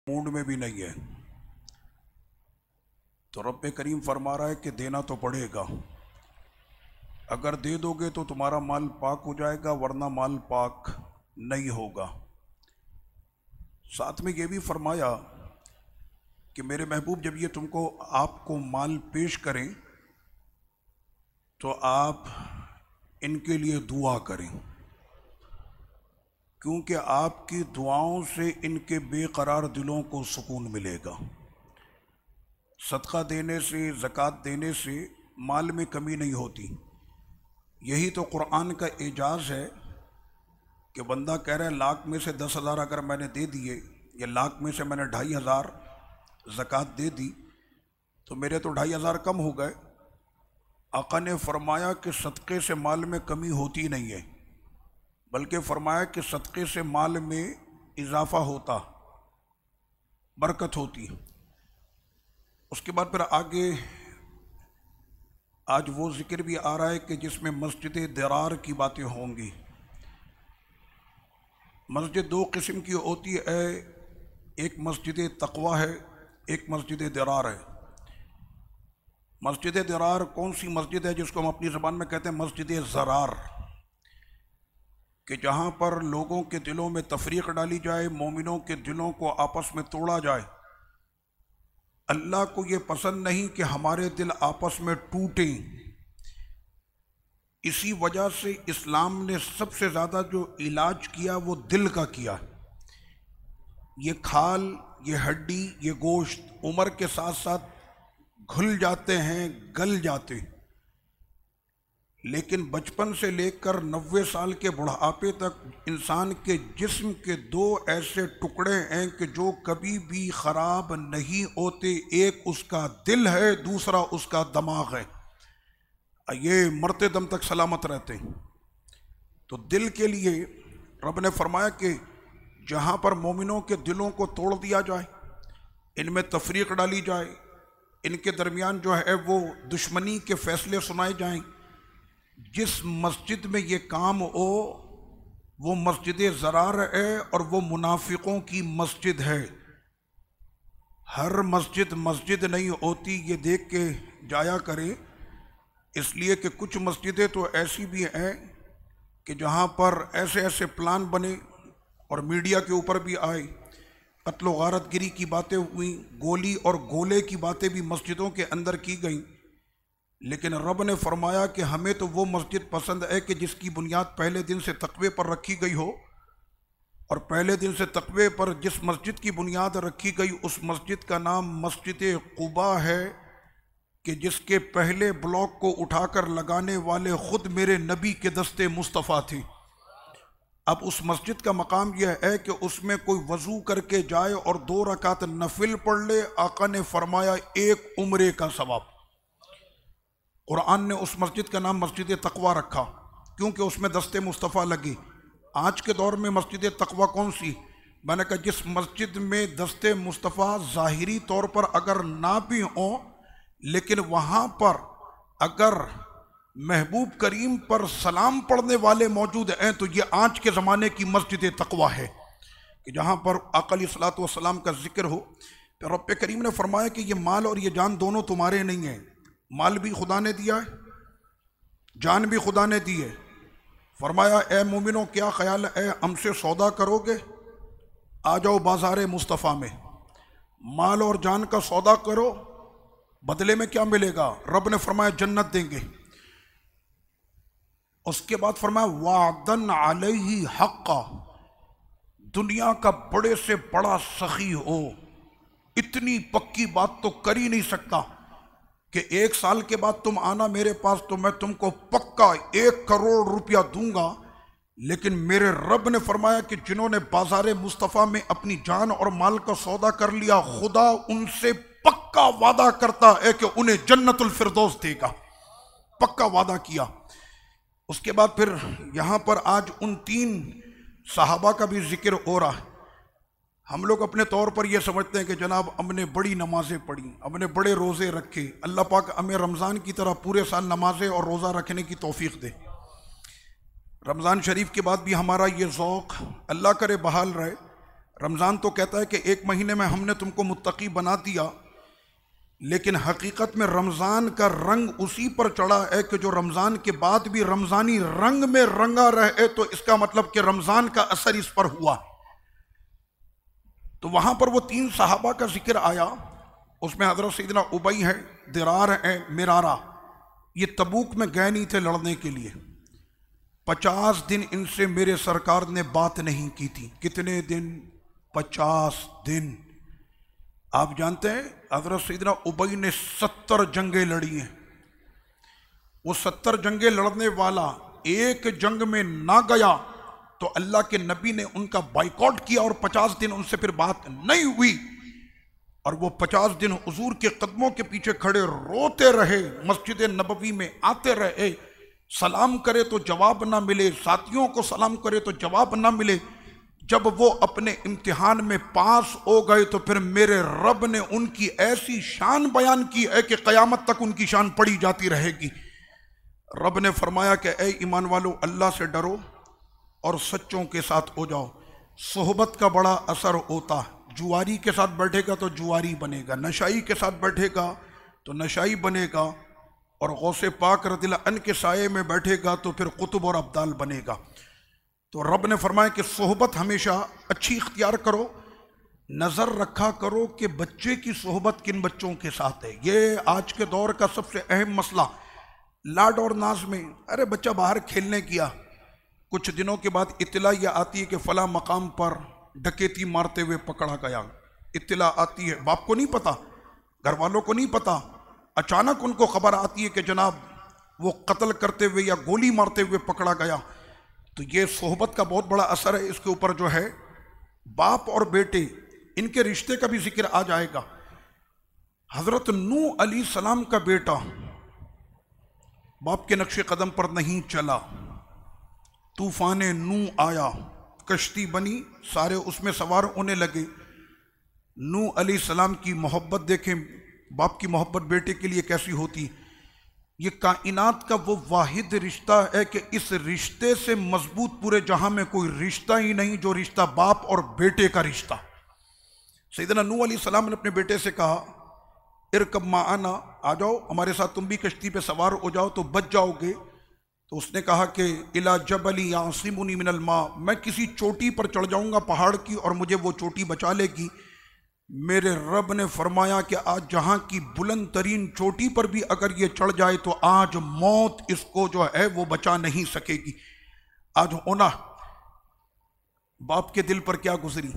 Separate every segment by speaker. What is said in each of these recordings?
Speaker 1: Mood میں بھی نہیں ہے، تو رب کریم فرما رہا ہے کہ دینا تو پڑے گا، اگر دے دو گے تو تمہارا مال پاک ہو جائے گا، ورنہ مال پاک نہیں ہوگا۔ ساتھ میں یہ بھی فرمایا کہ میرے محبوب جب یہ آپ کو مال پیش کریں تو آپ ان کے لیے دعا کریں، کیونکہ آپ کی دعاؤں سے ان کے بے قرار دلوں کو سکون ملے گا۔ صدقہ دینے سے، زکوٰۃ دینے سے مال میں کمی نہیں ہوتی۔ یہی تو قرآن کا اعجاز ہے کہ بندہ کہہ رہا ہے لاکھ میں سے 10,000 اگر میں نے دے دیے، یا لاکھ میں سے میں نے 2,500 زکوٰۃ دے دی تو میرے تو 2,500 کم ہو گئے۔ آقا نے فرمایا کہ صدقے سے مال میں کمی ہوتی نہیں ہے، بلکہ فرمایا کہ صدقے سے مال میں اضافہ ہوتا، برکت ہوتی۔ اس کے بعد پھر آگے آج وہ ذکر بھی آ رہا ہے کہ جس میں مسجد درار کی باتیں ہوں گی۔ مسجد دو قسم کی ہوتی ہے، ایک مسجد تقوی ہے، ایک مسجد درار ہے۔ مسجد درار کون سی مسجد ہے؟ جس کو ہم اپنی زبان میں کہتے ہیں مسجد زرار، کہ جہاں پر لوگوں کے دلوں میں تفریق ڈالی جائے، مومنوں کے دلوں کو آپس میں توڑا جائے۔ اللہ کو یہ پسند نہیں کہ ہمارے دل آپس میں ٹوٹیں، اسی وجہ سے اسلام نے سب سے زیادہ جو علاج کیا وہ دل کا کیا۔ یہ کھال، یہ ہڈی، یہ گوشت عمر کے ساتھ ساتھ گھل جاتے ہیں، گل جاتے ہیں، لیکن بچپن سے لے کر 90 سال کے بڑھاپے تک انسان کے جسم کے دو ایسے ٹکڑے ہیں کہ جو کبھی بھی خراب نہیں ہوتے، ایک اس کا دل ہے، دوسرا اس کا دماغ ہے، یہ مرتے دم تک سلامت رہتے ہیں۔ تو دل کے لیے رب نے فرمایا کہ جہاں پر مومنوں کے دلوں کو توڑ دیا جائے، ان میں تفریق ڈالی جائے، ان کے درمیان جو ہے وہ دشمنی کے فیصلے سنائے جائیں، جس مسجد میں یہ کام ہو وہ مسجد زرار ہے اور وہ منافقوں کی مسجد ہے۔ ہر مسجد مسجد نہیں ہوتی، یہ دیکھ کے جایا کریں، اس لیے کہ کچھ مسجدیں تو ایسی بھی ہیں کہ جہاں پر ایسے ایسے پلان بنے اور میڈیا کے اوپر بھی آئے، قتل و غارت گری کی باتیں ہوئیں، گولی اور گولے کی باتیں بھی مسجدوں کے اندر کی گئیں، لیکن رب نے فرمایا کہ ہمیں تو وہ مسجد پسند ہے کہ جس کی بنیاد پہلے دن سے تقوی پر رکھی گئی ہو، اور پہلے دن سے تقوی پر جس مسجد کی بنیاد رکھی گئی اس مسجد کا نام مسجد قباء ہے، کہ جس کے پہلے بلاک کو اٹھا کر لگانے والے خود میرے نبی کے دستے مصطفیٰ تھے۔ اب اس مسجد کا مقام یہ ہے کہ اس میں کوئی وضو کر کے جائے اور 2 رکعت نفل پڑھ لے، آقا نے فرمایا 1 عمرے کا ثواب۔ قرآن نے اس مسجد کا نام مسجد تقوی رکھا کیونکہ اس میں دستے مصطفیٰ لگے۔ آج کے دور میں مسجد تقوی کون سی؟ میں نے کہا جس مسجد میں دستے مصطفیٰ ظاہری طور پر اگر نہ بھی ہوں، لیکن وہاں پر اگر محبوب کریم پر سلام پڑھنے والے موجود ہیں تو یہ آج کے زمانے کی مسجد تقوی ہے، کہ جہاں پر آقا علیہ الصلوۃ والسلام کا ذکر ہو۔ پھر رب کریم نے فرمایا کہ یہ مال اور یہ جان دونوں تمہارے نہیں ہیں، مال بھی خدا نے دیا ہے، جان بھی خدا نے دی ہے۔ فرمایا اے مومنوں کیا خیال ہے، ہم سے سودا کرو گے؟ آ جاؤ بازار مصطفیٰ میں، مال اور جان کا سودا کرو، بدلے میں کیا ملے گا؟ رب نے فرمایا جنت دیں گے۔ اس کے بعد فرمایا وعدن علیہ حقا، دنیا کا بڑے سے بڑا سخی ہو، اتنی پکی بات تو کر ہی نہیں سکتا کہ 1 سال کے بعد تم آنا میرے پاس تو میں تم کو پکا 1 کروڑ روپیہ دوں گا، لیکن میرے رب نے فرمایا کہ جنہوں نے بازار مصطفیٰ میں اپنی جان اور مال کا سودا کر لیا، خدا ان سے پکا وعدہ کرتا ہے کہ انہیں جنت الفردوس دے گا، پکا وعدہ کیا۔ اس کے بعد پھر یہاں پر آج ان 3 صحابہ کا بھی ذکر ہو رہا ہے۔ ہم لوگ اپنے طور پر یہ سمجھتے ہیں کہ جناب ہم نے بڑی نمازیں پڑھی، ہم نے بڑے روزے رکھے، اللہ پاک ہمیں رمضان کی طرح پورے سال نمازیں اور روزہ رکھنے کی توفیق دے۔ رمضان شریف کے بعد بھی ہمارا یہ ذوق اللہ کرے بحال رہے۔ رمضان تو کہتا ہے کہ ایک مہینے میں ہم نے تم کو متقی بنا دیا، لیکن حقیقت میں رمضان کا رنگ اسی پر چڑھا ہے کہ جو رمضان کے بعد بھی رمضانی رنگ میں رنگا رہے، تو اس کا مطلب کہ رمضان کا اثر اس پر ہوا۔ تو وہاں پر وہ 3 صحابہ کا ذکر آیا، اس میں حضرت سیدنا ابی ہے، درار ہے، مرارہ۔ یہ تبوک میں گئے نہیں تھے لڑنے کے لیے۔ 50 دن ان سے میرے سرکار نے بات نہیں کی تھی۔ کتنے دن؟ 50 دن۔ آپ جانتے ہیں حضرت سیدنا ابی نے 70 جنگیں لڑی ہیں۔ وہ 70 جنگیں لڑنے والا ایک جنگ میں نہ گیا تو اللہ کے نبی نے ان کا بائیکاٹ کیا اور 50 دن ان سے پھر بات نہیں ہوئی، اور وہ 50 دن حضور کے قدموں کے پیچھے کھڑے روتے رہے، مسجد نبوی میں آتے رہے، سلام کرے تو جواب نہ ملے، ساتھیوں کو سلام کرے تو جواب نہ ملے۔ جب وہ اپنے امتحان میں پاس ہو گئے تو پھر میرے رب نے ان کی ایسی شان بیان کی ہے کہ قیامت تک ان کی شان پڑھی جاتی رہے گی۔ رب نے فرمایا کہ اے ایمان والو، اللہ سے ڈرو اور سچوں کے ساتھ ہو جاؤ۔ صحبت کا بڑا اثر ہوتا، جواری کے ساتھ بیٹھے گا تو جواری بنے گا، نشائی کے ساتھ بیٹھے گا تو نشائی بنے گا، اور غوث پاک رضی اللہ عنہ کے سائے میں بیٹھے گا تو پھر قطب اور ابدال بنے گا۔ تو رب نے فرمایا کہ صحبت ہمیشہ اچھی اختیار کرو، نظر رکھا کرو کہ بچے کی صحبت کن بچوں کے ساتھ ہے۔ یہ آج کے دور کا سب سے اہم مسئلہ، لاڈ اور ناز میں۔ ارے بچہ باہر کھیلنے کیا، کچھ دنوں کے بعد اطلاع یہ آتی ہے کہ فلاں مقام پر ڈکیتی مارتے ہوئے پکڑا گیا، اطلاع آتی ہے، باپ کو نہیں پتا، گھر والوں کو نہیں پتا، اچانک ان کو خبر آتی ہے کہ جناب وہ قتل کرتے ہوئے یا گولی مارتے ہوئے پکڑا گیا۔ تو یہ صحبت کا بہت بڑا اثر ہے اس کے اوپر جو ہے۔ باپ اور بیٹے، ان کے رشتے کا بھی ذکر آ جائے گا۔ حضرت نوح علیہ السلام کا بیٹا باپ کے نقش قدم پر نہیں چلا، طوفان نوح آیا، کشتی بنی، سارے اس میں سوار ہونے لگے۔ نوح علیہ السلام کی محبت دیکھیں، باپ کی محبت بیٹے کے لیے کیسی ہوتی۔ یہ کائنات کا وہ واحد رشتہ ہے کہ اس رشتے سے مضبوط پورے جہاں میں کوئی رشتہ ہی نہیں جو رشتہ باپ اور بیٹے کا رشتہ۔ سیدنا نوح علیہ السلام نے اپنے بیٹے سے کہا ارکب معنا، آ جاؤ ہمارے ساتھ، تم بھی کشتی پہ سوار ہو جاؤ تو بچ جاؤ گے۔ تو اس نے کہا کہ الی جبل یعصمنی من الماء، میں کسی چوٹی پر چڑھ جاؤں گا پہاڑ کی اور مجھے وہ چوٹی بچا لے گی۔ میرے رب نے فرمایا کہ آج جہاں کی بلند ترین چوٹی پر بھی اگر یہ چڑھ جائے تو آج موت اس کو جو ہے وہ بچا نہیں سکے گی۔ آج ہونا باپ کے دل پر کیا گزری۔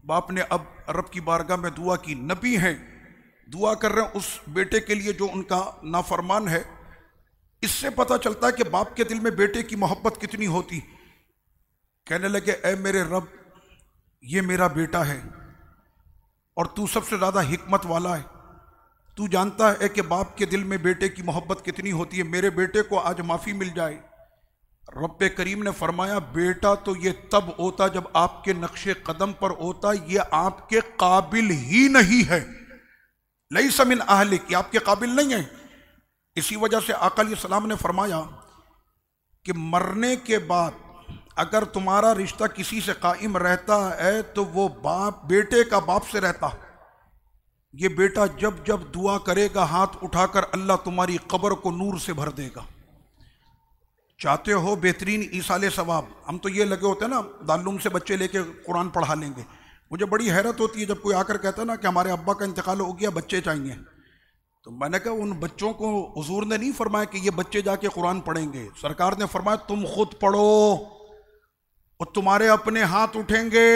Speaker 1: باپ نے اب رب کی بارگاہ میں دعا کی، نبی ہیں، دعا کر رہے ہیں اس بیٹے کے لیے جو ان کا نافرمان ہے۔ اس سے پتہ چلتا ہے کہ باپ کے دل میں بیٹے کی محبت کتنی ہوتی۔ کہنے لگے اے میرے رب، یہ میرا بیٹا ہے اور تو سب سے زیادہ حکمت والا ہے، تو جانتا ہے کہ باپ کے دل میں بیٹے کی محبت کتنی ہوتی ہے، میرے بیٹے کو آج معافی مل جائے۔ رب کریم نے فرمایا بیٹا تو یہ تب ہوتا جب آپ کے نقش قدم پر ہوتا، یہ آپ کے قابل ہی نہیں ہے، لیس من اہلک، یہ آپ کے قابل نہیں ہے۔ اسی وجہ سے آقا علیہ السلام نے فرمایا کہ مرنے کے بعد اگر تمہارا رشتہ کسی سے قائم رہتا ہے تو وہ باپ بیٹے کا باپ سے رہتا۔ یہ بیٹا جب جب دعا کرے گا ہاتھ اٹھا کر اللہ تمہاری قبر کو نور سے بھر دے گا۔ چاہتے ہو بہترین ایصال ثواب؟ ہم تو یہ لگے ہوتے ہیں نا دارالعلوم سے بچے لے کے قرآن پڑھا لیں گے۔ مجھے بڑی حیرت ہوتی ہے جب کوئی آ کر کہتا ہے نا کہ ہمارے ابا کا انتقال ہو گیا، بچے چاہیے۔ تو میں نے کہا ان بچوں کو حضور نے نہیں فرمایا کہ یہ بچے جا کے قرآن پڑھیں گے، سرکار نے فرمایا تم خود پڑھو اور تمہارے اپنے ہاتھ اٹھیں گے۔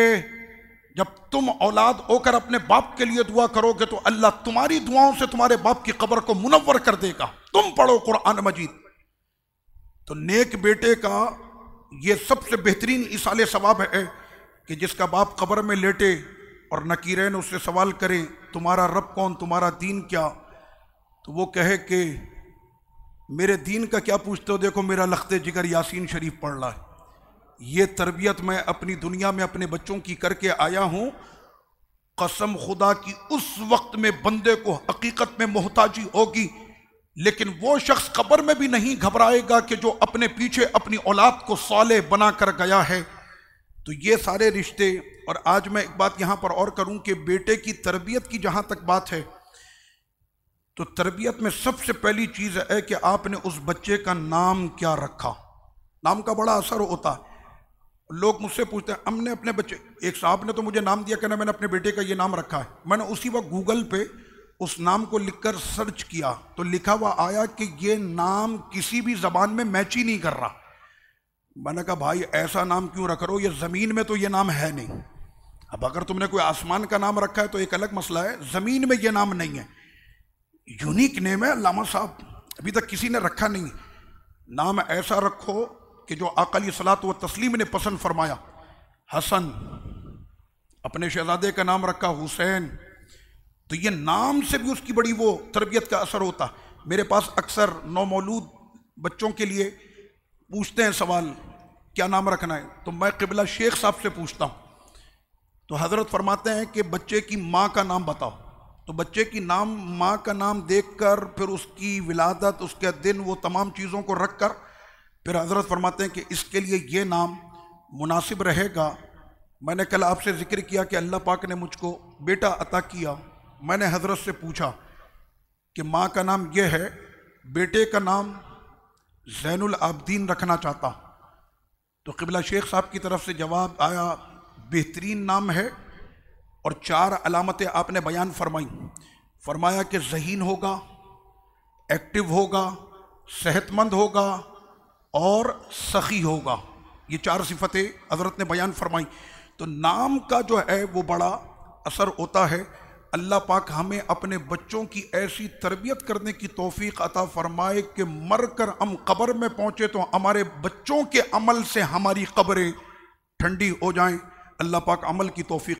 Speaker 1: جب تم اولاد ہو کر اپنے باپ کے لیے دعا کرو گے تو اللہ تمہاری دعاؤں سے تمہارے باپ کی قبر کو منور کر دے گا۔ تم پڑھو قرآن مجید۔ تو نیک بیٹے کا یہ سب سے بہترین ایصال ثواب ہے کہ جس کا باپ قبر میں لیٹے اور نکیرین اس سے سوال کریں تمہارا رب کون، تمہارا دین کیا، تو وہ کہے کہ میرے دین کا کیا پوچھتے ہو، دیکھو میرا لخت جگر یاسین شریف پڑھ رہا ہے۔ یہ تربیت میں اپنی دنیا میں اپنے بچوں کی کر کے آیا ہوں۔ قسم خدا کی اس وقت میں بندے کو حقیقت میں محتاجی ہوگی، لیکن وہ شخص قبر میں بھی نہیں گھبرائے گا کہ جو اپنے پیچھے اپنی اولاد کو صالح بنا کر گیا ہے۔ تو تو یہ سارے رشتے. اور آج میں ایک بات یہاں پر اور کروں کہ بیٹے کی تربیت کی جہاں تک بات ہے تو تربیت میں سب سے پہلی چیز ہے کہ آپ نے اس بچے کا نام کیا رکھا. نام کا بڑا اثر ہوتا ہے. لوگ مجھ سے پوچھتے ہیں ہم نے اپنے بچے، ایک صاحب نے تو مجھے نام دیا کہ میں نے اپنے بیٹے کا یہ نام رکھا ہے. میں نے اسی وقت گوگل پہ اس نام کو لکھ کر سرچ کیا تو لکھا ہوا آیا کہ یہ نام کسی بھی زبان میں میچ ہی نہیں کر رہا. میں نے کہا بھائی ایسا نام کیوں رکھ رہے ہو، یہ زمین میں تو یہ نام ہے نہیں. اب اگر تم نے کوئی آسمان کا نام رکھا ہے تو ایک الگ مسئلہ ہے، زمین میں یہ نام نہیں ہے. یونیک نیم ہے علامہ صاحب، ابھی تک کسی نے رکھا نہیں. نام ایسا رکھو کہ جو آقا علیہ الصلوۃ والتسلیم نے پسند فرمایا. حسن، اپنے شہزادے کا نام رکھا حسین. تو یہ نام سے بھی اس کی بڑی وہ تربیت کا اثر ہوتا. میرے پاس اکثر نومولود بچوں کے لیے پوچھتے ہیں سوال کیا نام رکھنا ہے، تو میں قبلہ شیخ صاحب سے پوچھتا ہوں تو حضرت فرماتے ہیں کہ بچے کی ماں کا نام بتاؤ. تو بچے کی ماں کا نام دیکھ کر پھر اس کی ولادت، اس کے دن، وہ تمام چیزوں کو رکھ کر پھر حضرت فرماتے ہیں کہ اس کے لیے یہ نام مناسب رہے گا. میں نے کل آپ سے ذکر کیا کہ اللہ پاک نے مجھ کو بیٹا عطا کیا. میں نے حضرت سے پوچھا کہ ماں کا نام یہ ہے، بیٹے کا نام زین العابدین رکھنا چاہتا. تو قبلہ شیخ صاحب کی طرف سے جواب آیا بہترین نام ہے، اور 4 علامتیں آپ نے بیان فرمائیں. فرمایا کہ ذہین ہوگا، ایکٹیو ہوگا، صحت مند ہوگا اور سخی ہوگا. یہ 4 صفتیں حضرت نے بیان فرمائی. تو نام کا جو ہے وہ بڑا اثر ہوتا ہے. اللہ پاک ہمیں اپنے بچوں کی ایسی تربیت کرنے کی توفیق عطا فرمائے کہ مر کر ہم قبر میں پہنچے تو ہمارے بچوں کے عمل سے ہماری قبریں ٹھنڈی ہو جائیں. اللہ پاک عمل کی توفیق